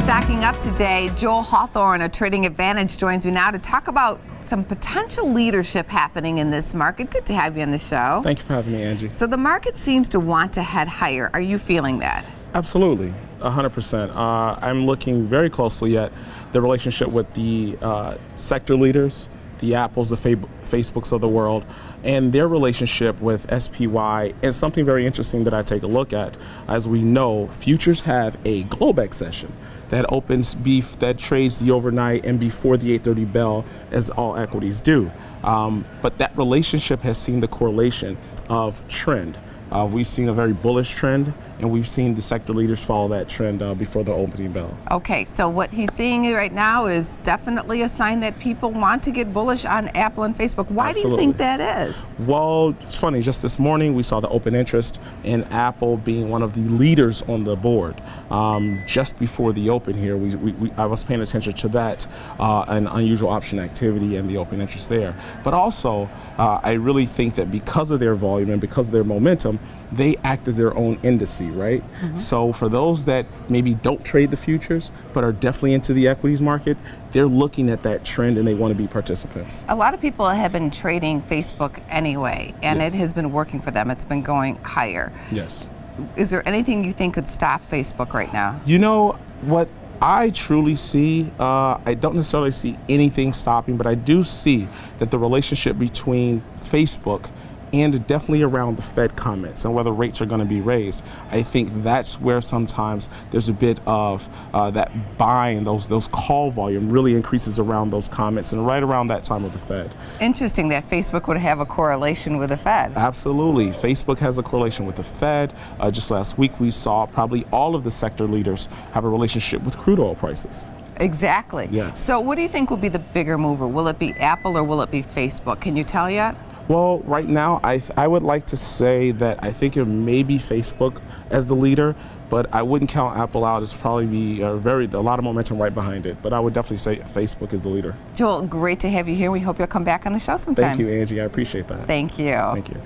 Stocking up today, Joel Hawthorne of Trading Advantage joins me now to talk about some potential leadership happening in this market. Good to have you on the show. Thank you for having me, Angie. So the market seems to want to head higher. Are you feeling that? Absolutely, 100%. I'm looking very closely at the relationship with the sector leaders, the Apples, the Facebooks of the world, and their relationship with SPY. And something very interesting that I take a look at, as we know, futures have a Globex session that opens that trades the overnight and before the 8:30 bell, as all equities do. But that relationship has seen the correlation of trend. We've seen a very bullish trend, and we've seen the sector leaders follow that trend before the opening bell. Okay, so what he's seeing right now is definitely a sign that people want to get bullish on Apple and Facebook. Why do you think that is? Well, it's funny, just this morning we saw the open interest in Apple being one of the leaders on the board. Just before the open here, I was paying attention to that, an unusual option activity and the open interest there. But also, I really think that because of their volume and because of their momentum, they act as their own indice, right? So for those that maybe don't trade the futures, but are definitely into the equities market, they're looking at that trend and they want to be participants. A lot of people have been trading Facebook anyway, and Yes. It has been working for them. It's been going higher. Yes. Is there anything you think could stop Facebook right now? You know, what I truly see, I don't necessarily see anything stopping, but I do see that the relationship between Facebook and definitely around the Fed comments and whether rates are going to be raised, I think that's where sometimes there's a bit of that buying, those call volume really increases around those comments and right around that time of the Fed. Interesting that Facebook would have a correlation with the Fed. Absolutely. Facebook has a correlation with the Fed. Just last week we saw probably all of the sector leaders have a relationship with crude oil prices. Exactly. Yes. So what do you think will be the bigger mover? Will it be Apple or will it be Facebook? Can you tell yet? Well, right now, I would like to say that I think it may be Facebook as the leader, but I wouldn't count Apple out. It's probably be a lot of momentum right behind it. But I would definitely say Facebook is the leader. Joel, great to have you here. We hope you'll come back on the show sometime. Thank you, Angie. I appreciate that. Thank you. Thank you.